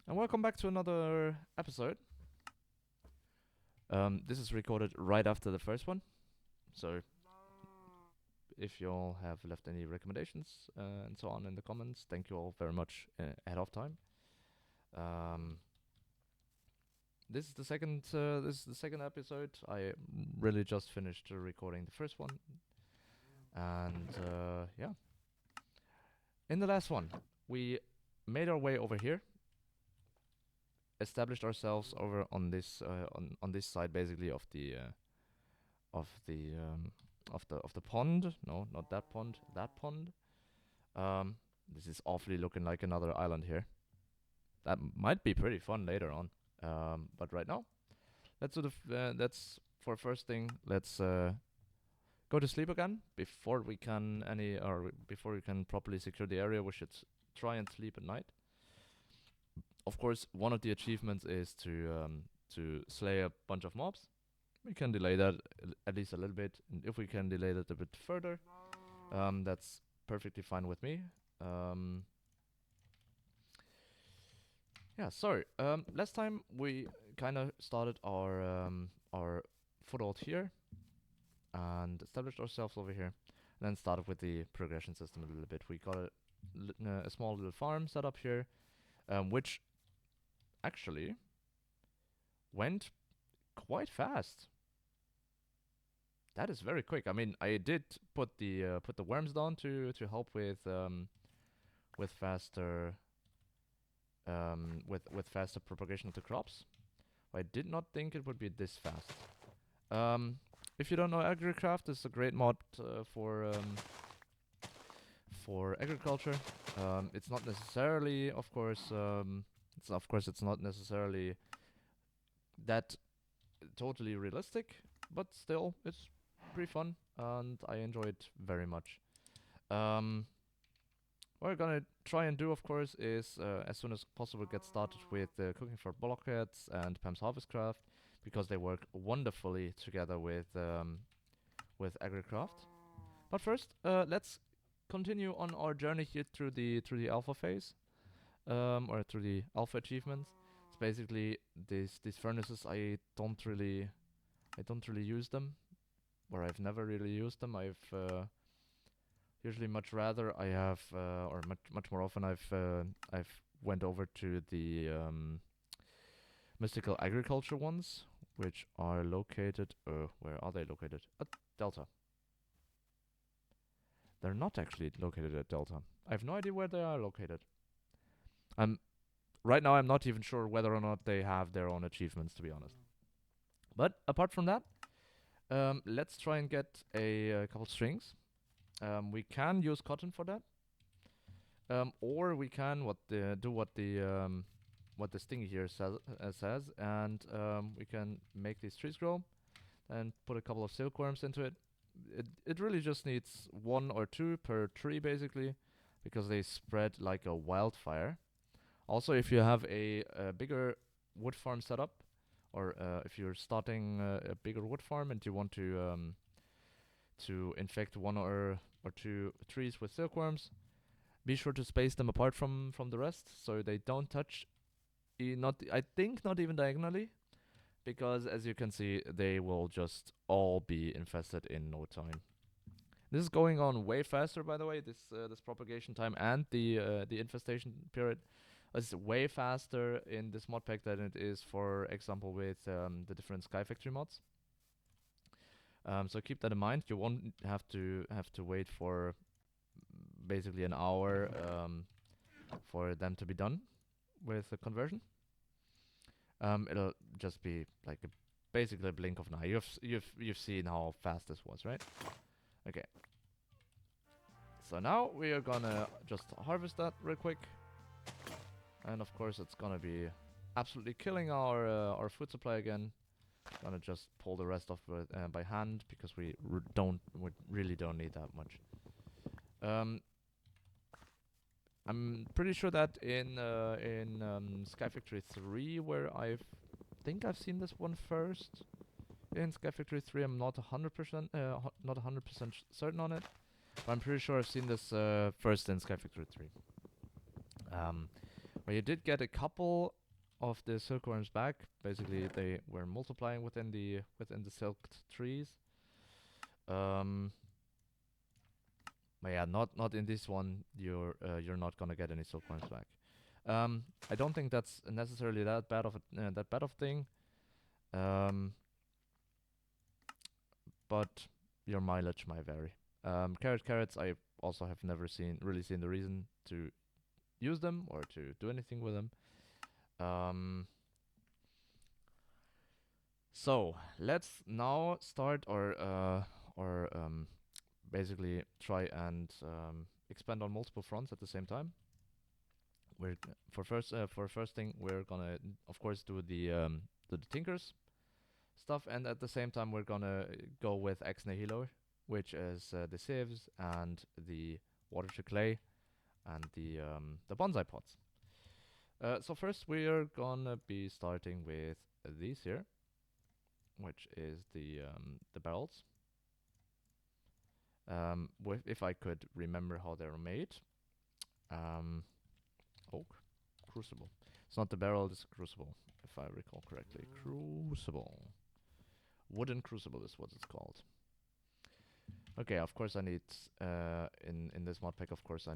And welcome back to another episode. This is recorded right after the first one, so if you all have left any recommendations and so on in the comments, thank you all very much ahead of time. Um, this is the second. This is the second episode. I really just finished recording the first one, and yeah. In the last one, we made our way over here, established ourselves over on this on this side, basically of the um, of the pond. No, not that pond. That pond. Um, this is awfully looking like another island here. That might be pretty fun later on. But right now, let's do let's for first thing. Let's go to sleep again before we can properly secure the area. We should try and sleep at night. Of course, one of the achievements is to slay a bunch of mobs. We can delay that at least a little bit, and if we can delay that a bit further, that's perfectly fine with me. Um, yeah, so last time we kind of started our foothold here and established ourselves over here, and then started with the progression system a little bit. We got a small little farm set up here, which actually went quite fast. That is very quick. I mean, I did put the worms down to help with faster with faster propagation of the crops. I did not think it would be this fast. Um, if you don't know, AgriCraft is a great mod for agriculture. It's not necessarily, of course, it's not necessarily that totally realistic, but still, it's pretty fun, and I enjoy it very much. Um, what we're gonna try and do, of course, is as soon as possible get started with cooking for blockheads and Pam's Harvestcraft, because they work wonderfully together with AgriCraft. But first, let's continue on our journey here through the alpha phase, or through the alpha achievements. It's basically these furnaces. I don't really use them, or I've never really used them. I've usually much rather I have, or much more often I've went over to the mystical agriculture ones, which are located. Where are they located? At Delta. They're not actually located at Delta. I have no idea where they are located. I'm right now. I'm not even sure whether or not they have their own achievements, to be honest. But apart from that, let's try and get a couple strings. We can use cotton for that, or we can do what the sting here says, and we can make these trees grow and put a couple of silkworms into it. It really just needs one or two per tree, basically, because they spread like a wildfire. Also, if you have a bigger wood farm set up, or if you're starting a bigger wood farm and you want to infect one or two trees with silkworms, be sure to space them apart from the rest so they don't touch. Not I think not even diagonally, because as you can see, they will just all be infested in no time. This is going on way faster, by the way. This propagation time and the infestation period is way faster in this mod pack than it is, for example, with the different Sky Factory mods. So keep that in mind. You won't have to wait for basically an hour for them to be done with the conversion. It'll just be like basically a blink of an eye. You've seen how fast this was, right? Okay. So now we are gonna just harvest that real quick, and of course it's gonna be absolutely killing our food supply again. Gonna just pull the rest off by hand, because we really don't need that much. I'm pretty sure that in Sky Factory 3, where think I've seen this one first. In Sky Factory 3, I'm not 100% not 100% certain on it, but I'm pretty sure I've seen this first in Sky Factory 3. Where you did get a couple of the silkworms back. Basically, they were multiplying within the silked trees. But yeah, not in this one. You're not gonna get any silkworms back. I don't think that's necessarily that bad of a thing. But your mileage might vary. Carrots, I also have never really seen the reason to use them or to do anything with them. So let's now start or basically try and expand on multiple fronts at the same time. For first thing we're gonna of course do the tinkers stuff, and at the same time we're gonna go with ex nihilo, which is the sieves and the water to clay and the bonsai pots. So first we are gonna be starting with these here, which is the barrels. If I could remember how they're made. Oak crucible. It's not the barrel, it's a crucible, if I recall correctly. Crucible. Wooden crucible is what it's called. Okay, of course I need in this mod pack. Of course I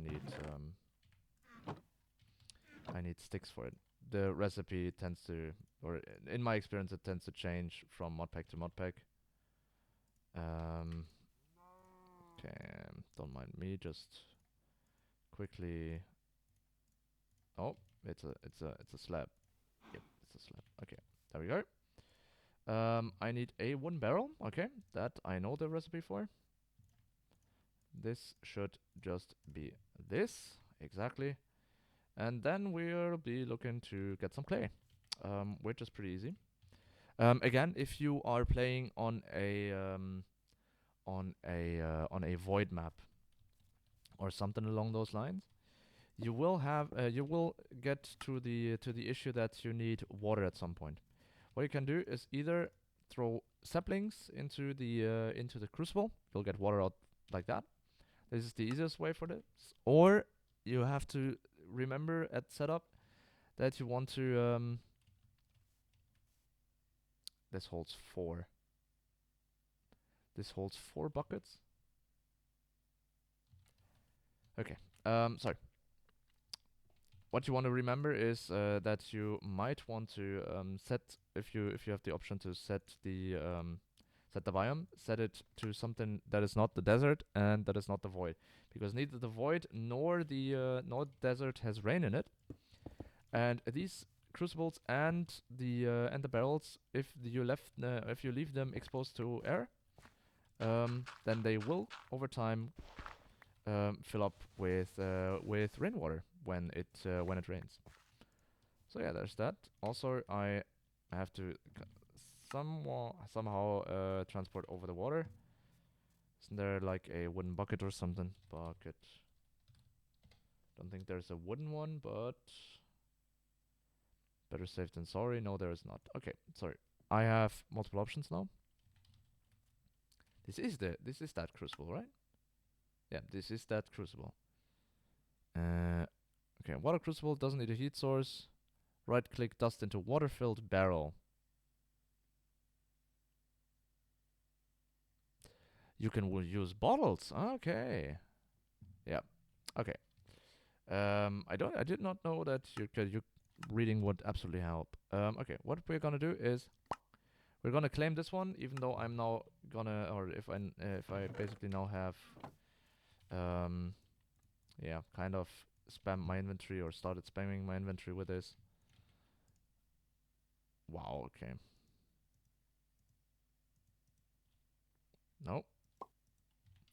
need sticks for it. The recipe tends to, or in my experience, it tends to change from mod pack to mod pack. Okay, don't mind me. Just quickly. Oh, it's a slab. Yep, it's a slab. Okay, there we go. I need a wooden barrel. Okay, that I know the recipe for. This should just be this exactly, and then we'll be looking to get some clay, which is pretty easy. Again, if you are playing on a void map or something along those lines, you will get to the issue that you need water at some point. What you can do is either throw saplings into the crucible. You'll get water out like that. This is the easiest way for this. Or you have to remember at setup that you want to this holds 4. This holds 4 buckets. Okay. Sorry. What you want to remember is that you might want to set, if you have the option to set the biome, set it to something that is not the desert and that is not the void, because neither the void nor the desert has rain in it. And these crucibles and the barrels, if you leave them exposed to air, then they will over time fill up with rainwater when it rains. So yeah, there's that. Also, I have to somehow transport over the water. Isn't there like a wooden bucket or something? Bucket. Don't think there's a wooden one, but better safe than sorry. No, there is not. Okay, sorry. I have multiple options now. This is that crucible, right? Yeah, this is that crucible. Okay, water crucible doesn't need a heat source. Right click, dust into water-filled barrel. You can use bottles. Okay. Yeah. Okay. I did not know that you reading would absolutely help. Okay, what we're gonna do is we're gonna claim this one, even though I'm now gonna, or if I basically now have, yeah, kind of spam my inventory or started spamming my inventory with this. Wow. Okay. No.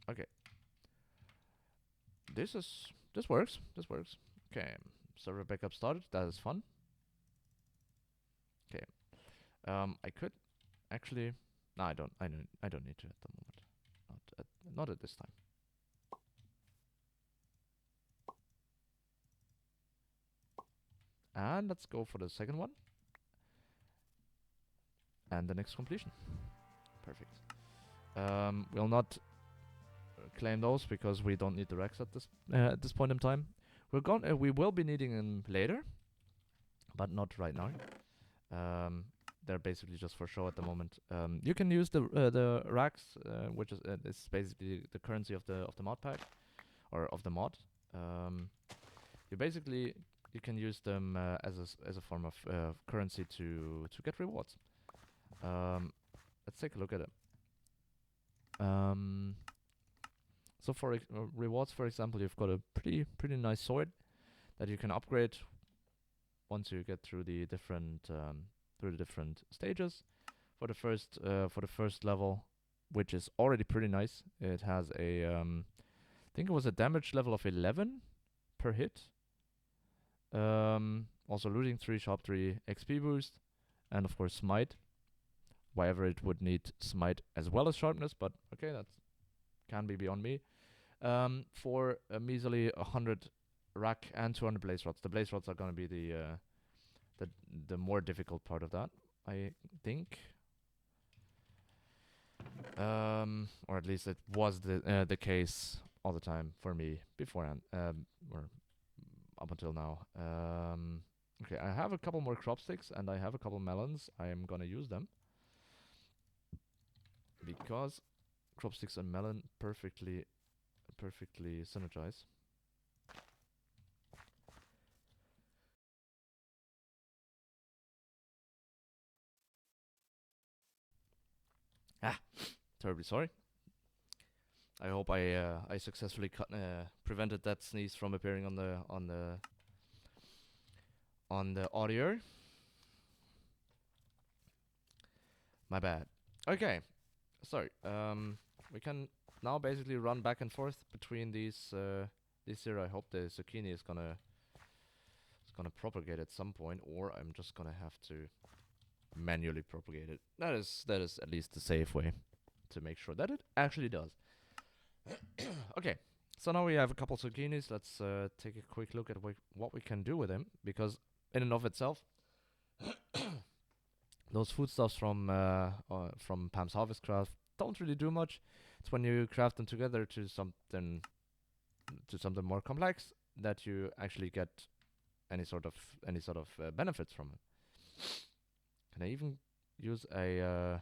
Okay. This works. This works. Okay. Server backup started. That is fun. Okay. I could actually. No, I don't need to at the moment. Not at this time. And let's go for the second one. And the next completion. Perfect. We'll not claim those because we don't need the Rex at this point in time. We will be needing them later. but not right now. They're basically just for show at the moment. You can use the racks, which is basically the currency of the mod pack or of the mod. You basically you can use them as a form of currency to get rewards. Let's take a look at it. So for rewards, for example, you've got a pretty nice sword that you can upgrade once you get through the different stages. For the first level, which is already pretty nice, it has a I think it was a damage level of 11 per hit. Also looting 3, shop 3, XP boost, and of course smite. Wherever it would need smite as well as sharpness, but okay, that can be beyond me. For a measly 100 rack and 200 blaze rods. The blaze rods are gonna be the more difficult part of that, I think. Or at least it was the case all the time for me beforehand, or up until now. Okay, I have a couple more crop sticks and I have a couple melons. I am gonna use them because crop sticks and melon perfectly synergize. Terribly sorry. I hope I successfully prevented that sneeze from appearing on the audio. My bad. Okay, so we can now basically run back and forth between these here. I hope the zucchini is gonna propagate at some point, or I'm just gonna have to manually propagate it. That is at least the safe way to make sure that it actually does. Okay, so now we have a couple zucchinis. Let's take a quick look at what we can do with them, because in and of itself, those foodstuffs from Pam's Harvest Craft don't really do much. It's when you craft them together to something more complex that you actually get any sort of benefits from it. Can I even use a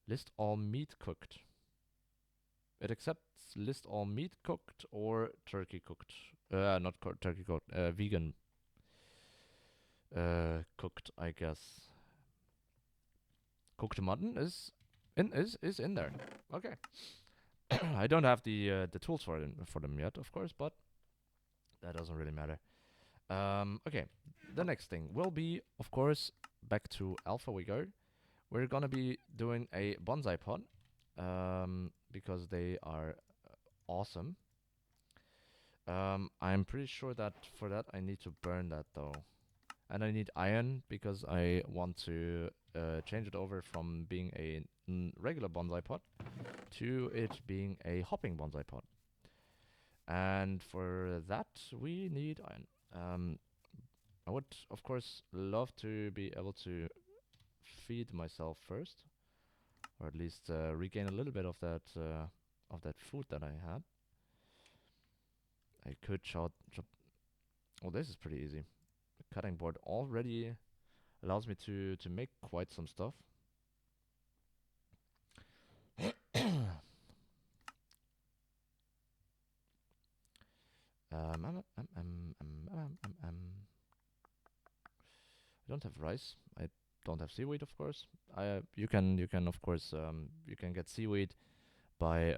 list all meat cooked? It accepts list all meat cooked or turkey cooked. Not turkey cooked. Vegan cooked, I guess. Cooked mutton is in there. Okay. I don't have the tools for them yet, of course, but that doesn't really matter. Okay. The next thing will be, of course, back to Alpha we go. We're gonna be doing a bonsai pot, because they are awesome. I'm pretty sure that for that I need to burn that though. And I need iron because I want to change it over from being a regular bonsai pot to it being a hopping bonsai pot. And for that we need iron. I would of course love to be able to feed myself first, or at least regain a little bit of that food that I had. I could chop. Oh, this is pretty easy. The cutting board already allows me to make quite some stuff. I don't have rice. I don't have seaweed, of course. You can of course you can get seaweed by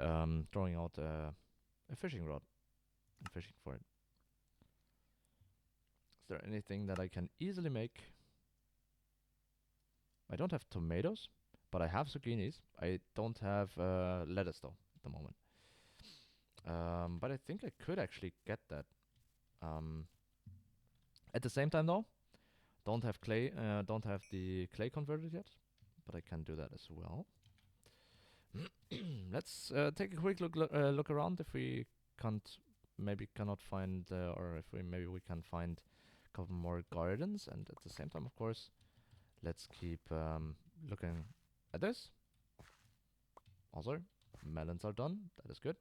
throwing out a fishing rod and fishing for it. Is there anything that I can easily make? I don't have tomatoes, but I have zucchinis. I don't have lettuce though at the moment. But I think I could actually get that. At the same time though, don't have clay. Don't have the clay converted yet, but I can do that as well. Let's take a quick look around if we cannot find, or if we can find a couple more gardens, and at the same time, of course, let's keep looking at this. Also, melons are done. That is good.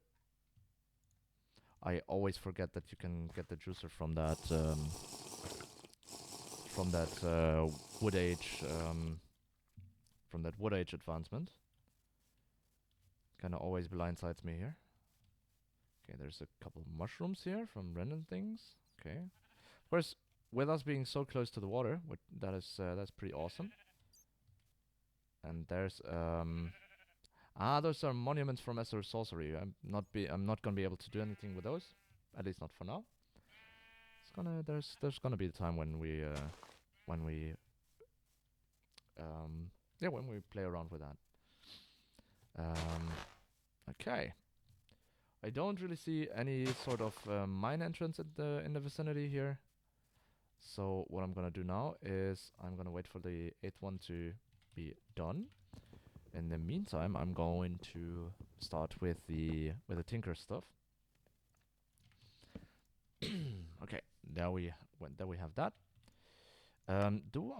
I always forget that you can get the juicer from that from that wood age advancement. Kind of always blindsides me here. Okay, there's a couple mushrooms here from random things. Okay, of course, with us being so close to the water, that's pretty awesome. And there's those are monuments from Esser Sorcery. I'm not gonna be able to do anything with those, at least not for now. There's gonna be a time when we when we when we play around with that. Okay. I don't really see any sort of mine entrance in the vicinity here. So what I'm gonna do now is I'm gonna wait for the 8th one to be done. In the meantime, I'm going to start with the tinker stuff. Okay, there we have that. Do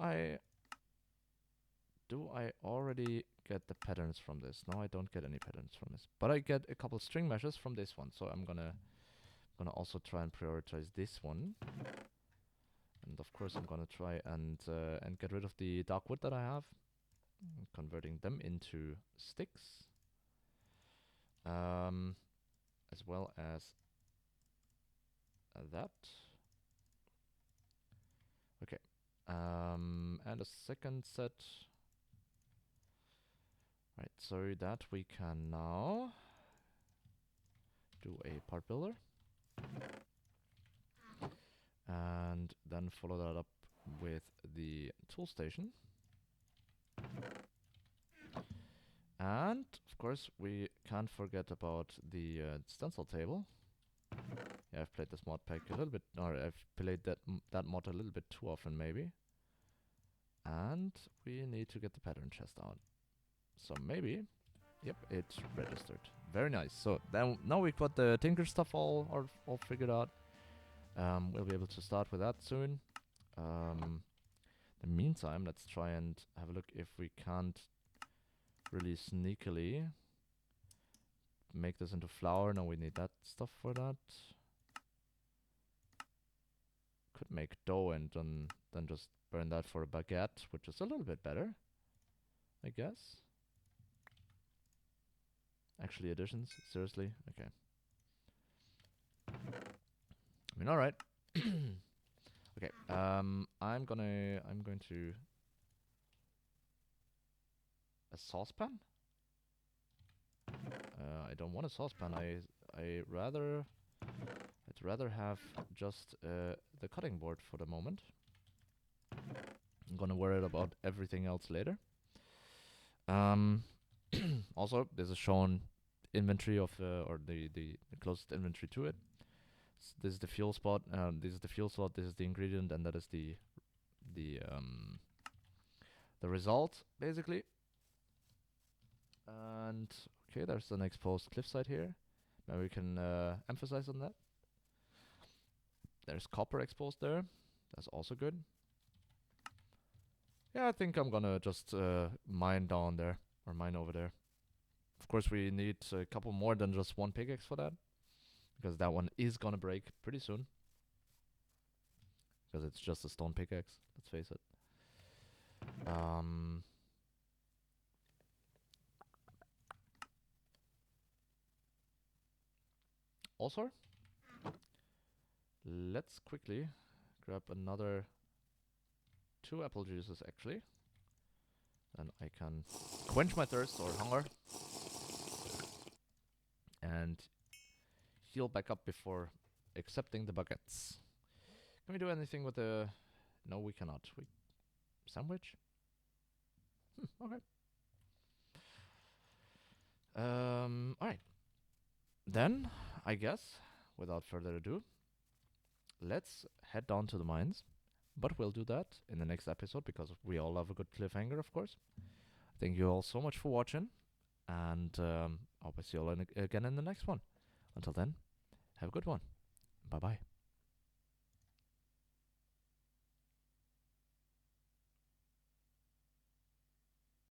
I already get the patterns from this? No, I don't get any patterns from this, but I get a couple string meshes from this one. So I'm gonna also try and prioritize this one. And of course, I'm gonna try and get rid of the dark wood that I have, converting them into sticks, as well as that. Okay, and a second set. Right, so that we can now do a part builder. And then follow that up with the tool station. And, of course, we can't forget about the stencil table. Yeah, I've played this mod pack a little bit, or I've played that mod a little bit too often, maybe. And we need to get the pattern chest out. So maybe, yep, it's registered. Very nice. So then now we've got the tinker stuff all figured out. We'll be able to start with that soon. In the meantime, let's try and have a look if we can't really sneakily make this into flour. No, we need that stuff for that. Could make dough and then just burn that for a baguette, which is a little bit better, I guess. Actually, additions? Seriously? Okay. I mean, alright. Okay, I'm going to a saucepan. I don't want a saucepan. I'd rather have just the cutting board for the moment. I'm gonna worry about everything else later. Also, this is shown inventory of or the closest inventory to it. This is the fuel spot. This is the fuel slot. This is the ingredient, and that is the result basically. And okay, there's an exposed cliffside here. Maybe we can emphasize on that. There's copper exposed there. That's also good. Yeah, I think I'm gonna just mine down there, or mine over there. Of course, we need a couple more than just one pickaxe for that, because that one is gonna break pretty soon. Because it's just a stone pickaxe, let's face it. Also, let's quickly grab another 2 apple juices actually. And I can quench my thirst or hunger and heal back up before accepting the baguettes. Can we do anything with the... No, we cannot. Sandwich? Okay. Alright. Then, I guess, without further ado, let's head down to the mines. But we'll do that in the next episode, because we all love a good cliffhanger, of course. Thank you all so much for watching, and I'll see you all again in the next one. Until then, have a good one. Bye-bye.